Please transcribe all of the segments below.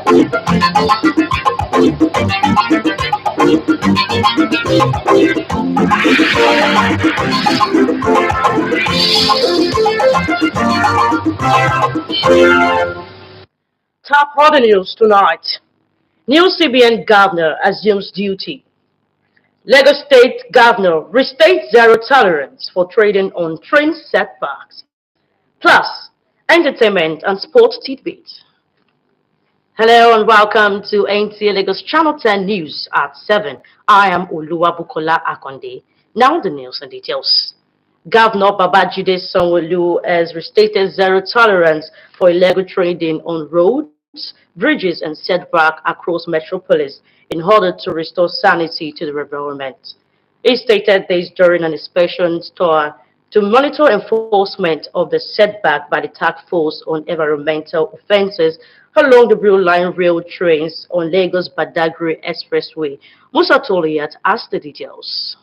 Top other news tonight. New CBN governor assumes duty. Lagos State governor restates zero tolerance for trading on train setbacks. Plus, entertainment and sports tidbits. Hello and welcome to NTA Lagos Channel 10 News at 7. I am Oluwabukola Akonde. Now the news and details. Governor Babajide Sanwo-Olu has restated zero tolerance for illegal trading on roads, bridges and setback across metropolis in order to restore sanity to the environment. He stated this during an inspection tour to monitor enforcement of the setback by the task force on environmental offences along the Blue Line rail trains on Lagos-Badagry Expressway. Musa Toliat asked the details.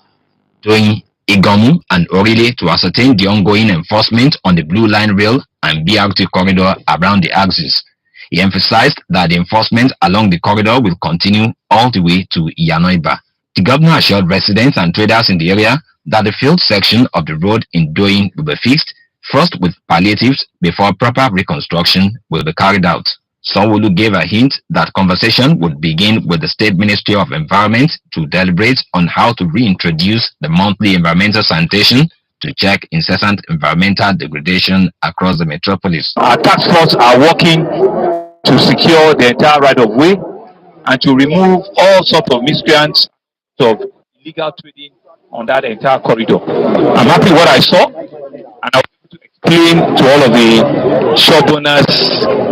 Doing Igomu and Orile to ascertain the ongoing enforcement on the Blue Line rail and BRT corridor around the axis. He emphasized that the enforcement along the corridor will continue all the way to Iyanoiba. The governor assured residents and traders in the area that the field section of the road in Doyin will be fixed, first with palliatives before proper reconstruction will be carried out. Sanwo-Olu gave a hint that conversation would begin with the State Ministry of Environment to deliberate on how to reintroduce the monthly environmental sanitation to check incessant environmental degradation across the metropolis. Our task force are working to secure the entire right-of-way and to remove all sorts of miscreants of illegal trading on that entire corridor. I'm happy what I saw, and I want to explain to all of the shop owners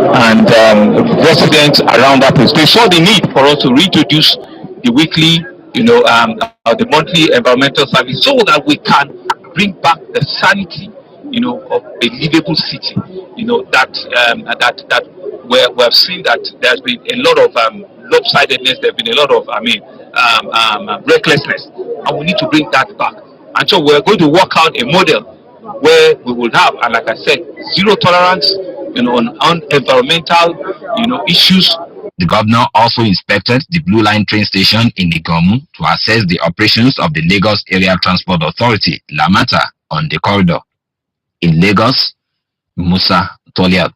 and residents around that place. They saw the need for us to reintroduce the weekly, the monthly environmental service so that we can bring back the sanity, of a livable city. That we have seen that there's been a lot of lopsidedness. There's been a lot of, recklessness, and we need to bring that back. And so we're going to work out a model where we will have, and like I said, zero tolerance, on environmental, issues. The governor also inspected the Blue Line train station in Igomu to assess the operations of the Lagos Area Transport Authority, Lamata, on the corridor. In Lagos, Musa Toliat,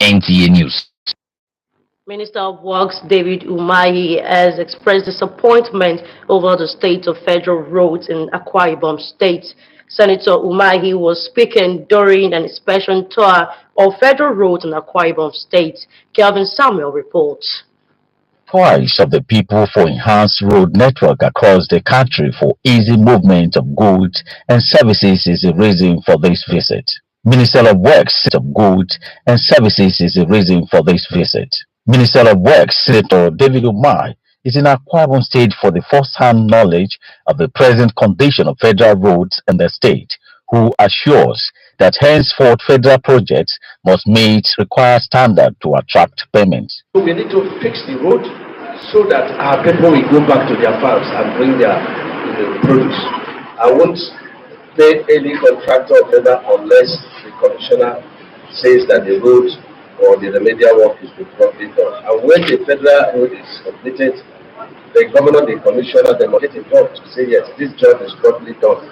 NTA News. Minister of Works David Umahi has expressed disappointment over the state of federal roads in Akwa Ibom State. Senator Umahi was speaking during an inspection tour of federal roads in Akwa Ibom State. Kelvin Samuel reports. Price of the people for enhanced road network across the country for easy movement of goods and services is a reason for this visit. Minister of Works of Goods and Services is a reason for this visit. Minister of Works, Senator David Umahi, is in Akwa Ibom State for the first-hand knowledge of the present condition of federal roads in the state, who assures that henceforth federal projects must meet required standard to attract payments. We need to fix the road so that our people will go back to their farms and bring their produce. I won't pay any contractor or vendor unless the commissioner says that the road or the remedial work is properly done. And when the federal road is completed, the governor, the commissioner, they must get involved to say, yes, this job is properly done.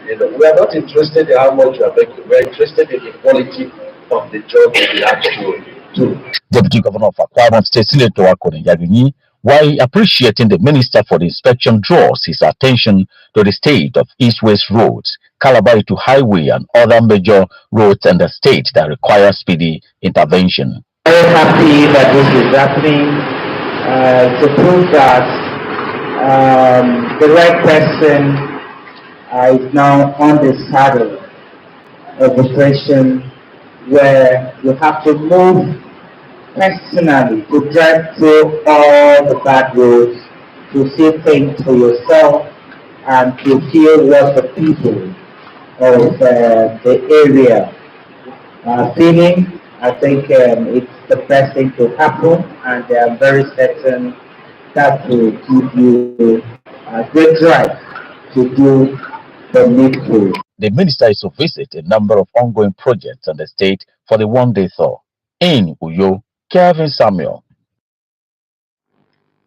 We are not interested in how much we are making. We are interested in the quality of the job that we have to do. Deputy Governor of Akwa Ibom State, Senator Akoni Yaduni, while appreciating the minister for the inspection, draws his attention to the state of east-west roads, Calabar to Highway and other major roads in the state that require speedy intervention. Very happy that this is happening to prove that the right person is now on the saddle of operation, where you have to move personally to drive through all the bad roads, to see things for yourself and to feel what the people of the area are feeling. I think it's the best thing to happen, and I'm very certain that will give you a great drive to do the needful. The minister is to visit a number of ongoing projects in the state for the one-day tour. In Uyo, Kelvin Samuel,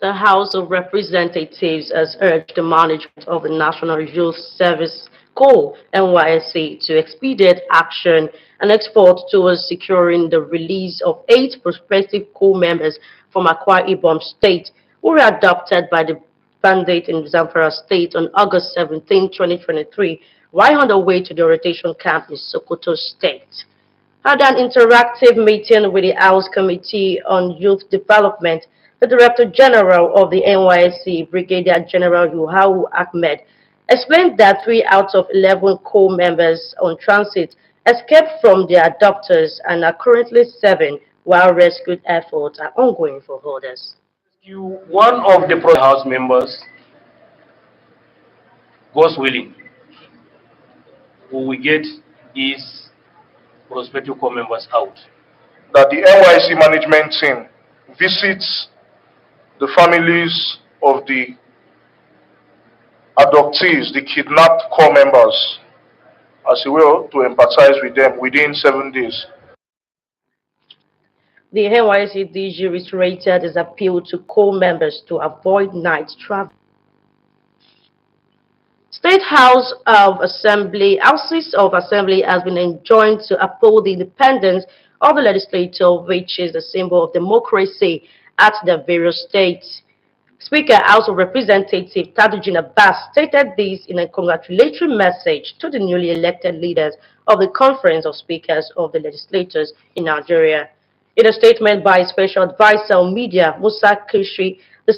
The House of Representatives has urged the management of the National Youth Service Corps (NYSC) to expedite action and export towards securing the release of 8 prospective Corps members from Akwa Ibom State who were adopted by the bandit in Zamfara State on August 17, 2023, while on the way to the rotation camp in Sokoto State. Had an interactive meeting with the House Committee on Youth Development, the Director General of the NYSC, Brigadier General Yuhau Ahmed, explained that 3 out of 11 Corps members on transit escaped from their abductors and are currently serving while rescue efforts are ongoing for others. One of the House members, goes willing, who will get his prospective Corps members out. That the NYSC management team visits the families of the adoptees, the kidnapped Corps members, as well, to empathize with them within 7 days. The NYSC DG reiterated his appeal to Corps members to avoid night travel. State Houses of Assembly has been enjoined to uphold the independence of the legislature, which is the symbol of democracy at the various states. Speaker House of Representatives Tajuddin Abbas stated this in a congratulatory message to the newly elected leaders of the Conference of Speakers of the Legislatures in Nigeria. In a statement by Special Advisor on Media, Musa Kishri, the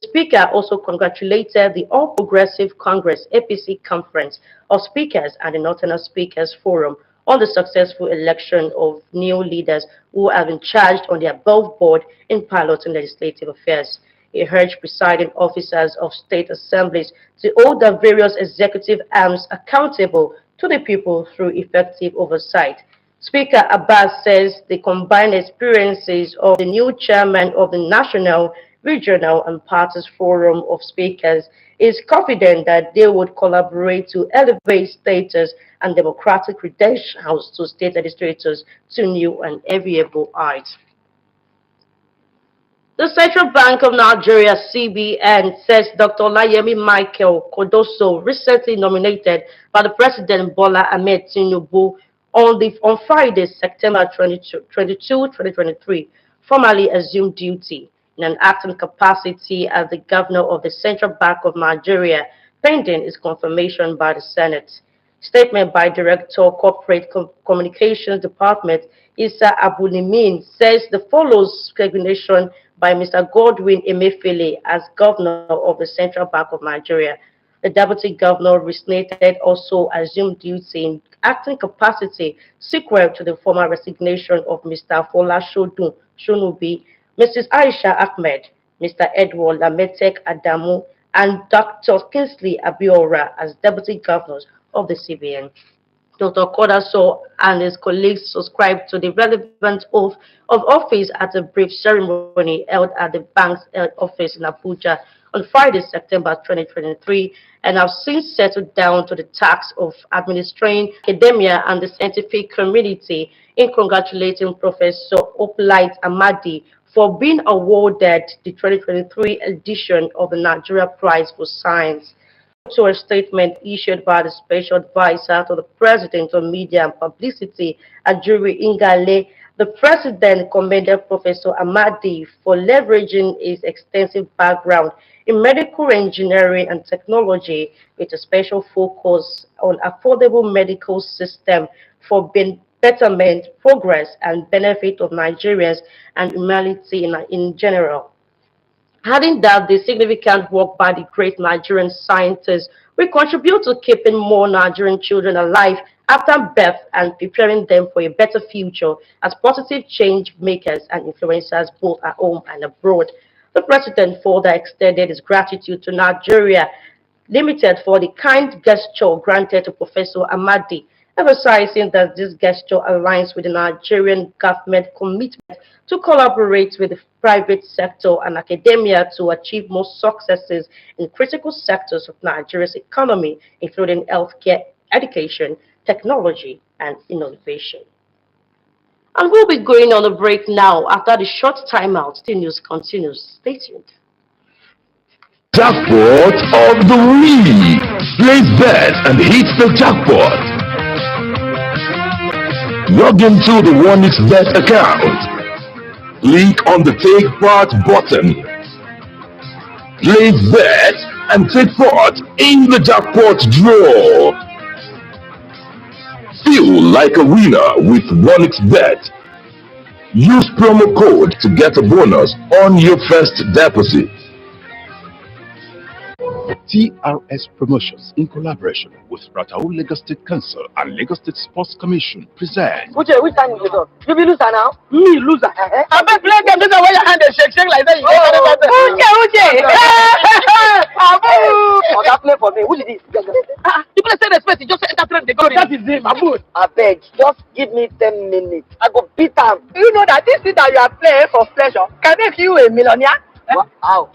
Speaker also congratulated the All Progressive Congress APC Conference of Speakers and the Northern Speakers Forum on the successful election of new leaders who have been charged on the above board in piloting legislative affairs. He urged presiding officers of state assemblies to hold the various executive arms accountable to the people through effective oversight. Speaker Abbas says the combined experiences of the new chairman of the National, Regional and Parties Forum of Speakers is confident that they would collaborate to elevate status and democratic credentials to state legislators to new and enviable heights. The Central Bank of Nigeria, CBN, says Dr. Olayemi Michael Kodoso, recently nominated by the President Bola Ahmed Tinubu on Friday, September 22, 2023, formally assumed duty in an acting capacity as the Governor of the Central Bank of Nigeria, pending its confirmation by the Senate. Statement by Director Corporate Communications Department, Issa Abulimin, says the follows resignation by Mr. Godwin Emefiele as Governor of the Central Bank of Nigeria. The Deputy Governor resignated also assumed duty in acting capacity sequel to the former resignation of Mr. Fola Shonubi, Mrs. Aisha Ahmed, Mr. Edward Lametek Adamu, and Dr. Kingsley Abiora as Deputy Governors of the CBN. Dr. Kodaso and his colleagues subscribed to the relevant oath of office at a brief ceremony held at the bank's office in Abuja on Friday, September 2023, and have since settled down to the task of administering academia and the scientific community in congratulating Professor Oplight Amadi for being awarded the 2023 edition of the Nigeria Prize for Science. To a statement issued by the Special Advisor to the President on Media and Publicity, Ajuri Ingale, the President commended Professor Amadi for leveraging his extensive background in medical engineering and technology with a special focus on affordable medical system for betterment, progress, and benefit of Nigerians and humanity in general. Adding that the significant work by the great Nigerian scientists will contribute to keeping more Nigerian children alive after birth and preparing them for a better future as positive change makers and influencers both at home and abroad. The President further extended his gratitude to Nigeria Limited for the kind gesture granted to Professor Amadi, emphasizing that this gesture aligns with the Nigerian government commitment to collaborate with the private sector and academia to achieve more successes in critical sectors of Nigeria's economy, including healthcare, education, technology, and innovation. And we'll be going on a break now. After the short timeout, the news continues. Stay tuned. Jackpot of the week. Place bet and hit the jackpot. Log into the OneXBet account. Click on the Take Part button. Place bet and take part in the jackpot draw. Feel like a winner with OneXBet. Use promo code to get a bonus on your first deposit. TRS Promotions, in collaboration with Ratau Lagos State Council and Lagos State Sports Commission, present. Which time is it on? You be loser now? Me loser? I bet play game. This is why your hand is shake like that. Oga play for me. Who is this? You play say respect. You just enter train. They go. That is him. I beg. Just give me 10 minutes. I go beat him. You know that this thing that you are playing for pleasure can make you a millionaire. How?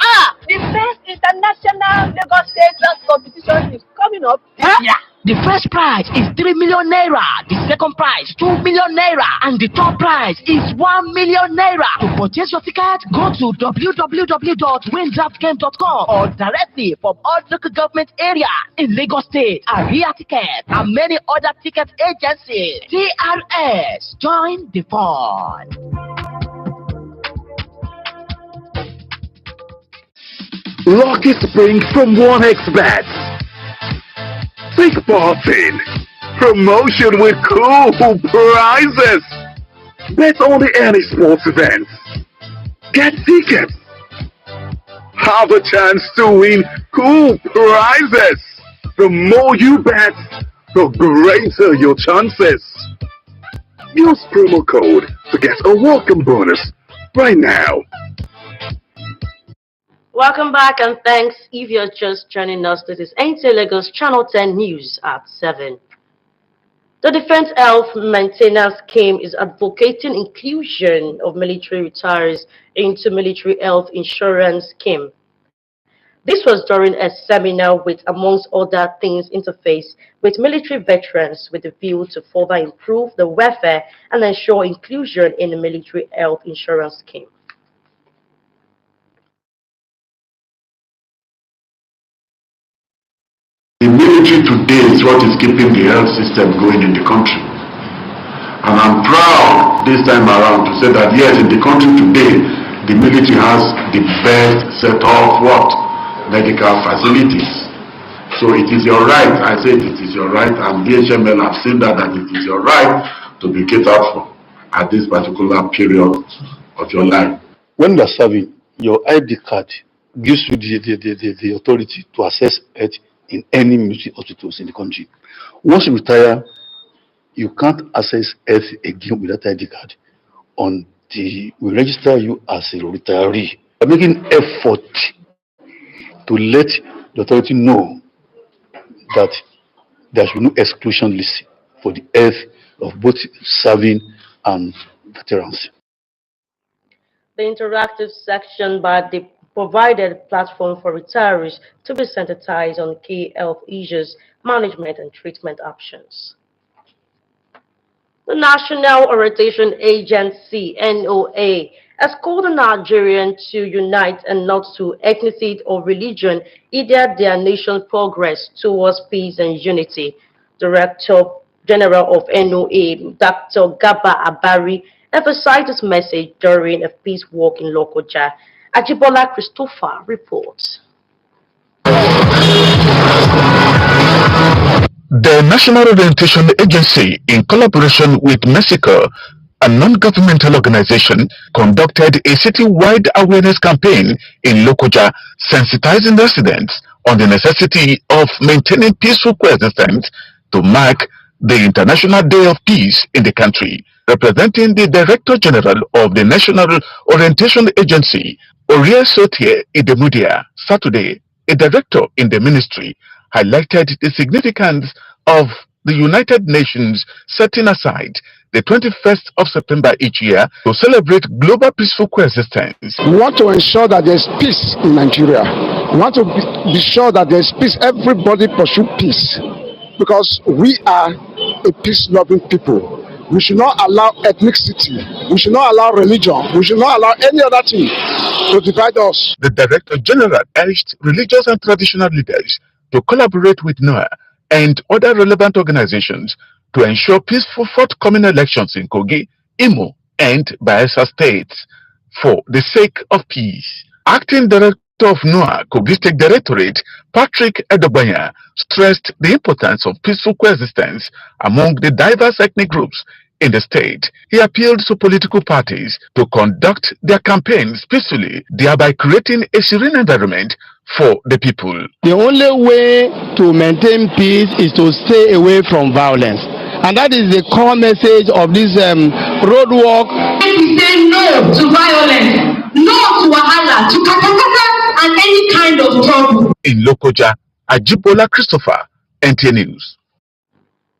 The first international Lagos State dance competition is coming up this year. The first prize is 3 million naira, the second prize 2 million naira, and the third prize is 1 million naira. To purchase your ticket, go to www.windraftgame.com or directly from all local government areas in Lagos State, Area Ticket, and many other ticket agencies. TRS, join the fun. Lucky Spring from OneXBet. Take part in promotion with cool prizes. Bet on any sports events. Get tickets. Have a chance to win cool prizes. The more you bet, the greater your chances. Use promo code to get a welcome bonus right now. Welcome back and thanks if you're just joining us. This is NTA Lagos Channel 10 News at 7. The Defense Health Maintenance Scheme is advocating inclusion of military retirees into military health insurance scheme. This was during a seminar with, amongst other things, interface with military veterans with a view to further improve the welfare and ensure inclusion in the military health insurance scheme. The military today is what is keeping the health system going in the country. And I'm proud this time around to say that yes, in the country today, the military has the best set of medical facilities. So it is your right, I said it is your right, and DHML have said that it is your right to be catered for at this particular period of your life. When you are serving, your ID card gives you the authority to access it in any military hospitals in the country. Once you retire, you can't access health again without ID card. We register you as a retiree. We're making effort to let the authority know that there should be no exclusion list for the health of both serving and veterans. The interactive section by the provided platform for retirees to be sensitized on key health issues, management and treatment options. The National Orientation Agency, NOA, has called on Nigerians to unite and not to ethnicity or religion, either their nation's progress towards peace and unity. Director General of NOA, Dr. Gaba Abari, emphasized this message during a peace walk in Lokoja. Ajibola Christopher reports. The National Orientation Agency, in collaboration with Mexico, a non-governmental organization, conducted a city-wide awareness campaign in Lokoja, sensitizing residents on the necessity of maintaining peaceful coexistence to mark the International Day of Peace in the country. Representing the Director General of the National Orientation Agency, Orie Sotie Idemudia, Saturday, a director in the ministry, highlighted the significance of the United Nations setting aside the 21st of September each year to celebrate global peaceful coexistence. We want to ensure that there's peace in Nigeria. We want to be sure that there's peace. Everybody pursue peace because we are a peace-loving people. We should not allow ethnicity. We should not allow religion. We should not allow any other thing to divide us. The Director General urged religious and traditional leaders to collaborate with NOAA and other relevant organizations to ensure peaceful forthcoming elections in Kogi, Imo, and Bayelsa states for the sake of peace. Acting Director of NOAA Kogi State Directorate, Patrick Edobanya, stressed the importance of peaceful coexistence among the diverse ethnic groups in the state. He appealed to political parties to conduct their campaigns peacefully, thereby creating a serene environment for the people. The only way to maintain peace is to stay away from violence. And that is the core message of this road walk. We say no to violence, no to wahala, to katakata, and any kind of trouble. In Lokoja, Ajibola Christopher, NTA News.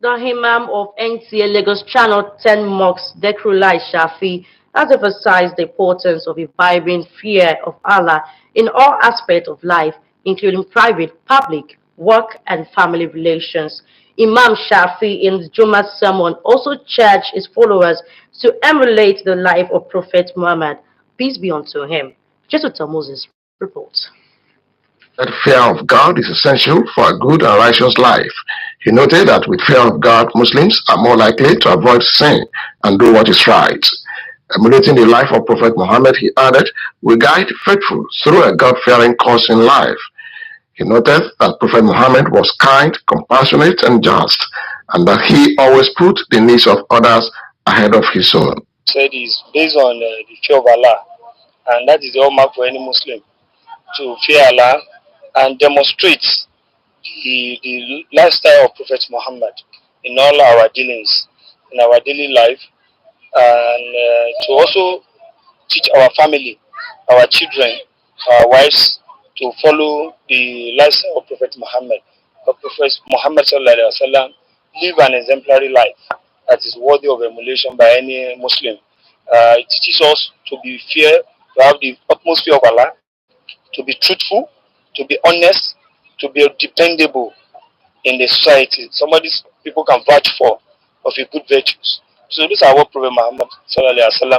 The Imam of NTA Lagos Channel 10 Mosque, Dekrulai Shafi, has emphasized the importance of imbibing fear of Allah in all aspects of life, including private, public, work, and family relations. Imam Shafi in the Jummah sermon also charged his followers to emulate the life of Prophet Muhammad, peace be unto him. Jesuita Moses reports. That fear of God is essential for a good and righteous life. He noted that with fear of God, Muslims are more likely to avoid sin and do what is right. Emulating the life of Prophet Muhammad, he added, will guide faithful through a God-fearing course in life. He noted that Prophet Muhammad was kind, compassionate, and just, and that he always put the needs of others ahead of his own. Said is based on the fear of Allah, and that is the hallmark for any Muslim, to fear Allah and demonstrate the lifestyle of Prophet Muhammad in all our dealings, in our daily life, and to also teach our family, our children, our wives, to follow the lifestyle of Prophet Muhammad. But Prophet Muhammad lived an exemplary life that is worthy of emulation by any Muslim. It teaches us to be fair, to have the utmost fear of Allah, to be truthful, to be honest, to be dependable in the society. Somebody people can vouch for of your good virtues. So these are what Prophet Muhammad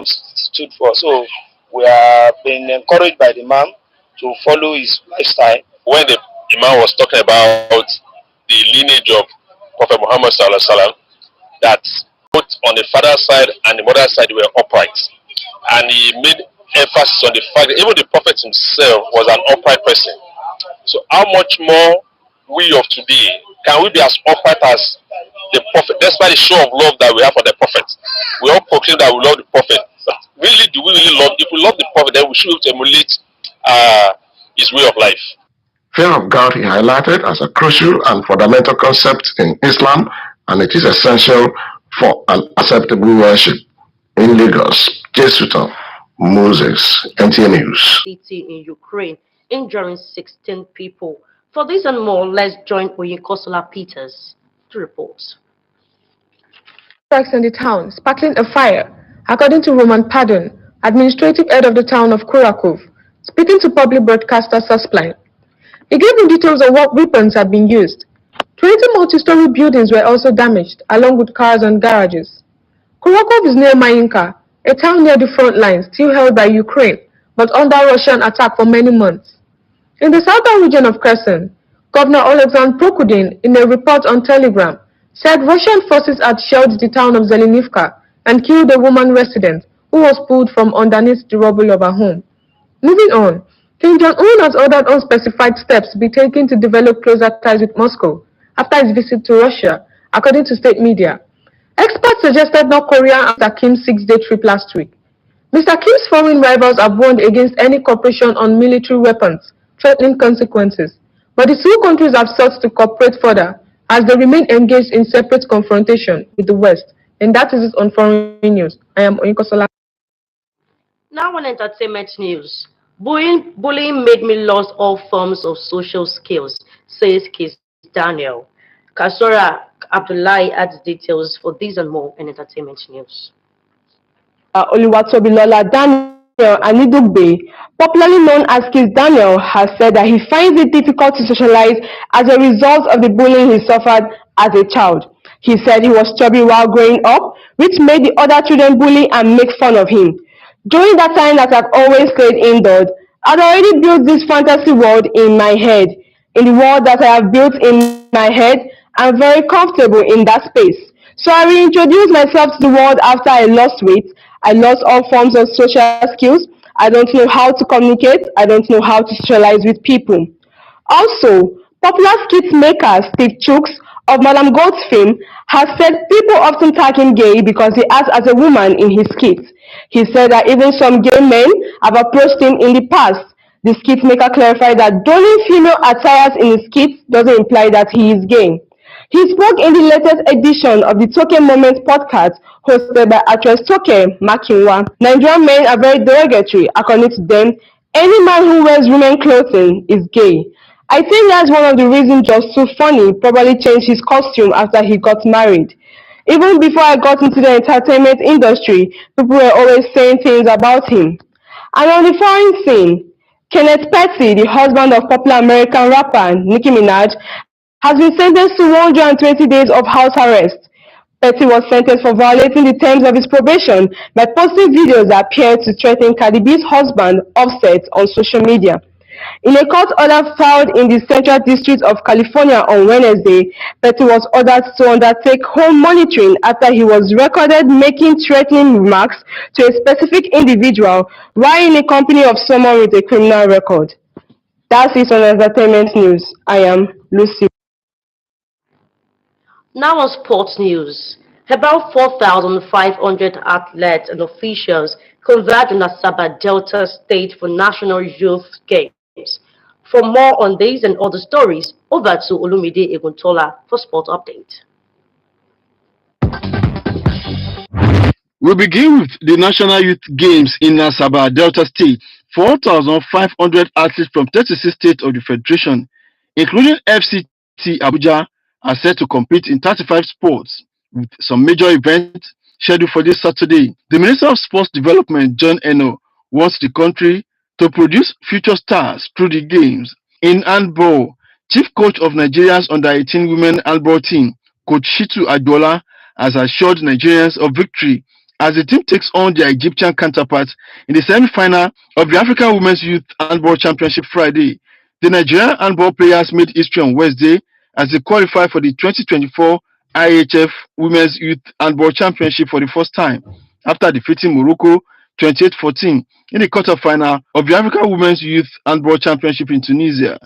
stood for. So we are being encouraged by the Imam to follow his lifestyle. When the Imam was talking about the lineage of Prophet Muhammad that both on the father's side and the mother's side were upright, and he made emphasis on the fact that even the Prophet himself was an upright person. So how much more we of today can we be as upright as the Prophet, despite the show of love that we have for the Prophet? We all proclaim that we love the Prophet, but really, do we really love? If we love the Prophet, then we should be able to emulate his way of life. Fear of God he highlighted as a crucial and fundamental concept in Islam, and it is essential for an acceptable worship. In Lagos, Jesuita Moses, NTA News. In Ukraine, injuring 16 people. For this and more, let's join Oyinkosola Peters to report. Strikes in the town, sparkling a fire, according to Roman Pardon, administrative head of the town of Kurakov, speaking to public broadcaster Suspline. He gave him details of what weapons had been used. 20 multi-story buildings were also damaged, along with cars and garages. Kurakov is near Mayinka, a town near the front lines, still held by Ukraine, but under Russian attack for many months. In the southern region of Kherson, Governor Oleksandr Prokudin, in a report on Telegram, said Russian forces had shelled the town of Zelenivka and killed a woman resident who was pulled from underneath the rubble of her home. Moving on, Kim Jong-un has ordered unspecified steps to be taken to develop closer ties with Moscow after his visit to Russia, according to state media. Experts suggested North Korea after Kim's 6-day trip last week. Mr. Kim's foreign rivals have warned against any cooperation on military weapons, threatening consequences. But the two countries have sought to cooperate further as they remain engaged in separate confrontation with the West. And that is it on foreign news. I am Oyinkosola. Now on entertainment news. Bullying made me lose all forms of social skills, says Kiss Daniel. Kasora Abdullahi adds details for these and more in entertainment news. Oluwatobilola Daniel Anidugbe, popularly known as Kiss Daniel, has said that he finds it difficult to socialize as a result of the bullying he suffered as a child. He said he was chubby while growing up, which made the other children bully and make fun of him. During that time that I've always stayed indoors, I'd already built this fantasy world in my head. In the world that I have built in my head, I'm very comfortable in that space. So I reintroduced myself to the world after I lost weight. I lost all forms of social skills. I don't know how to communicate. I don't know how to socialize with people. Also, popular skit maker Steve Chooks of Madam Goat's fame has said people often tag him gay because he acts as a woman in his skits. He said that even some gay men have approached him in the past. The skit maker clarified that donning female attires in his skits doesn't imply that he is gay. He spoke in the latest edition of the Toke Moments podcast hosted by actress Toke Makinwa. Nigerian men are very derogatory. According to them, any man who wears women clothing is gay. I think that's one of the reasons Just So Funny probably changed his costume after he got married. Even before I got into the entertainment industry, people were always saying things about him. And on the foreign scene, Kenneth Petty, the husband of popular American rapper Nicki Minaj, has been sentenced to 120 days of house arrest. Petty was sentenced for violating the terms of his probation by posting videos that appeared to threaten Cardi B's husband, Offset, on social media. In a court order filed in the Central District of California on Wednesday, Petty was ordered to undertake home monitoring after he was recorded making threatening remarks to a specific individual while in the company of someone with a criminal record. That's it on entertainment news. I am Lucy. Now on sports news, about 4,500 athletes and officials converged in Asaba Delta State for National Youth Games. For more on these and other stories, over to Olumide Eguntola for Sport Update. We begin with the National Youth Games in Asaba Delta State. 4,500 athletes from 36 states of the Federation, including FCT Abuja, are set to compete in 35 sports, with some major events scheduled for this Saturday. The Minister of Sports Development, John Eno, wants the country to produce future stars through the games. In handball, Chief Coach of Nigeria's Under-18 Women Handball team, Coach Shitu Adola, has assured Nigerians of victory as the team takes on their Egyptian counterparts in the semi-final of the African Women's Youth Handball Championship Friday. The Nigerian handball players made history on Wednesday as they qualify for the 2024 IHF Women's Youth Handball Championship for the first time, after defeating Morocco 28-14 in the quarterfinal of the African Women's Youth Handball Championship in Tunisia.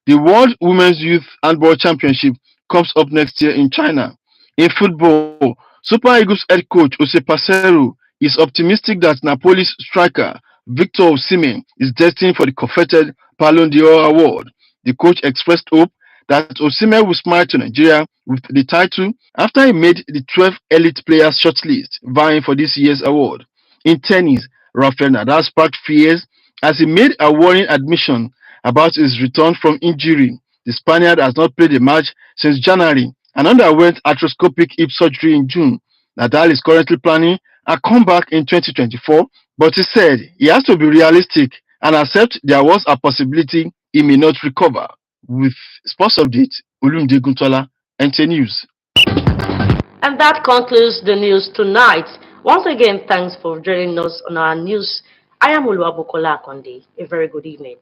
The World Women's Youth Handball Championship comes up next year in China. In football, Super Eagles head coach Jose Pacero is optimistic that Napoli's striker Victor Osimhen is destined for the coveted Ballon d'Or award. The coach expressed hope that Osimhen will smile to Nigeria with the title after he made the 12 elite players shortlist vying for this year's award. In tennis, Rafael Nadal sparked fears as he made a worrying admission about his return from injury. The Spaniard has not played a match since January and underwent arthroscopic hip surgery in June. Nadal is currently planning a comeback in 2024, but he said he has to be realistic and accept there was a possibility he may not recover. With Sports Update, Olumide Eguntola, NT News. And that concludes the news tonight. Once again, thanks for joining us on our news. I am Oluwabukola Akonde. A very good evening.